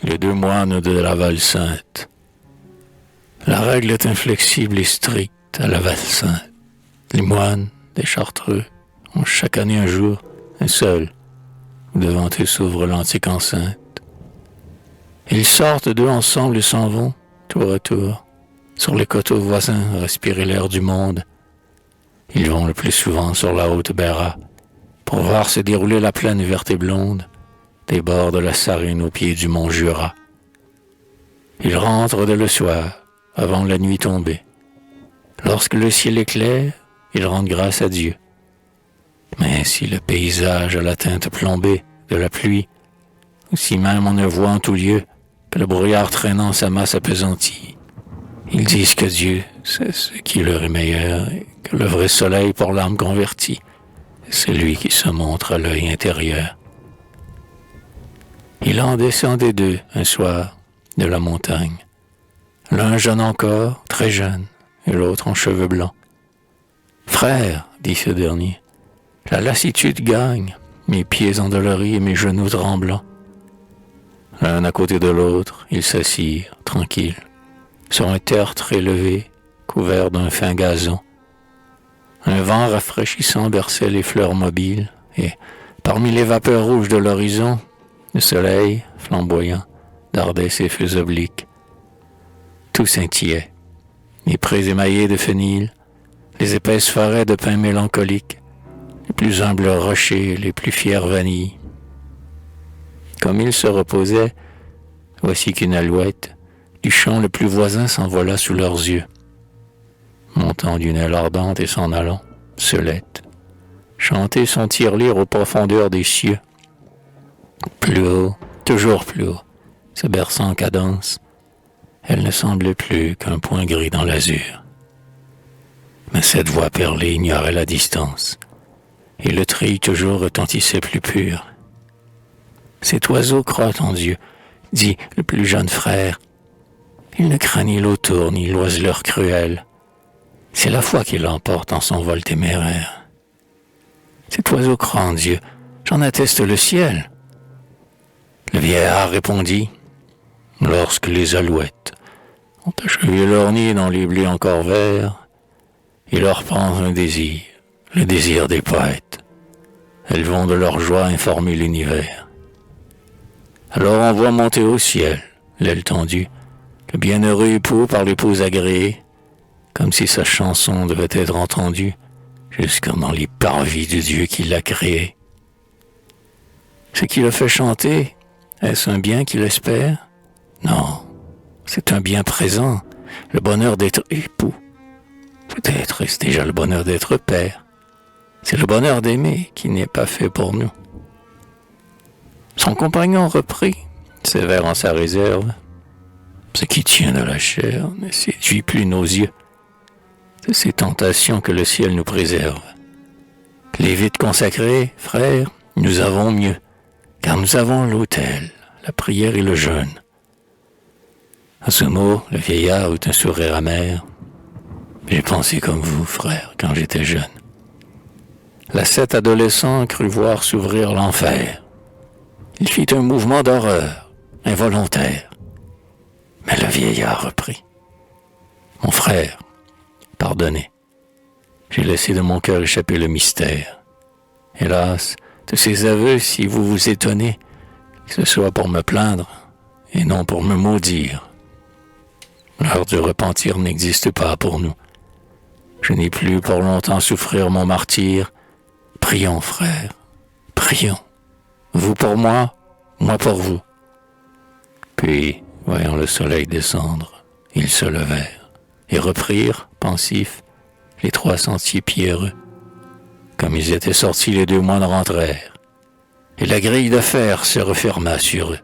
les deux moines de la Val-Sainte. La règle est inflexible et stricte à la Val-Sainte. Les moines des Chartreux ont chaque année un jour, un seul, où devant eux s'ouvre l'antique enceinte. Ils sortent d'eux ensemble et s'en vont, tour à tour, sur les coteaux voisins, respirer l'air du monde. Ils vont le plus souvent sur la haute Berra, pour voir se dérouler la plaine verte et blonde, des bords de la Sarine au pied du mont Jura. Ils rentrent dès le soir, avant la nuit tombée. Lorsque le ciel est clair, ils rendent grâce à Dieu. Mais si le paysage a la teinte plombée de la pluie, ou si même on ne voit en tout lieu que le brouillard traînant sa masse appesantie, ils disent que Dieu, c'est ce qui leur est meilleur, et que le vrai soleil pour l'âme convertie, c'est lui qui se montre à l'œil intérieur. Il en descendait d'eux un soir de la montagne. L'un jeune encore, très jeune, et l'autre en cheveux blancs. « Frère, dit ce dernier, la lassitude gagne, mes pieds endoloris et mes genoux tremblants. » L'un à côté de l'autre, ils s'assirent, tranquilles, sur un tertre élevé, couvert d'un fin gazon. Un vent rafraîchissant berçait les fleurs mobiles, et, parmi les vapeurs rouges de l'horizon, le soleil, flamboyant, dardait ses feux obliques. Tout scintillait. Les prés émaillés de fenil, les épaisses forêts de pins mélancoliques, les plus humbles rochers, les plus fières vanilles. Comme ils se reposaient, voici qu'une alouette, du champ le plus voisin, s'envola sous leurs yeux. Montant d'une aile ardente et s'en allant, Seulette, chanter son tirelire aux profondeurs des cieux. Plus haut, toujours plus haut, se berçant en cadence, elle ne semblait plus qu'un point gris dans l'azur. Mais cette voix perlée ignorait la distance, et le tri toujours retentissait plus pur. Cet oiseau croit en Dieu, dit le plus jeune frère. Il ne craint ni l'autour ni l'oiseleur cruelle. C'est la foi qui l'emporte en son vol téméraire. Cet oiseau croit en Dieu, j'en atteste le ciel. Le vieillard répondit, lorsque les alouettes ont achevé leur nid dans les blés encore verts, il leur prend un désir, le désir des poètes. Elles vont de leur joie informer l'univers. Alors on voit monter au ciel, l'aile tendue, le bienheureux époux par l'épouse agréée, comme si sa chanson devait être entendue jusque dans les parvis du Dieu qui l'a créé. Ce qui le fait chanter, est-ce un bien qu'il espère? Non, c'est un bien présent, le bonheur d'être époux. Peut-être est-ce déjà le bonheur d'être père. C'est le bonheur d'aimer qui n'est pas fait pour nous. Son compagnon reprit, sévère en sa réserve. Ce qui tient de la chair ne séduit plus nos yeux. C'est ces tentations que le ciel nous préserve. Les vides consacrés, frères, nous avons mieux, car nous avons l'autel, la prière et le jeûne. À ce mot, le vieillard eut un sourire amer. J'ai pensé comme vous, frère, quand j'étais jeune. L'ascète adolescent crut voir s'ouvrir l'enfer. Il fit un mouvement d'horreur, involontaire. Mais le vieillard reprit. Mon frère, pardonnez. J'ai laissé de mon cœur échapper le mystère. Hélas, de ces aveux, si vous vous étonnez, que ce soit pour me plaindre et non pour me maudire. L'heure du repentir n'existe pas pour nous. Je n'ai plus pour longtemps souffrir mon martyre. Prions, frère, prions. Vous pour moi pour vous. Puis, voyant le soleil descendre, ils se levèrent et reprirent, pensifs, les 3 sentiers pierreux. Comme ils étaient sortis, les 2 moines rentrèrent, et la grille de fer se referma sur eux.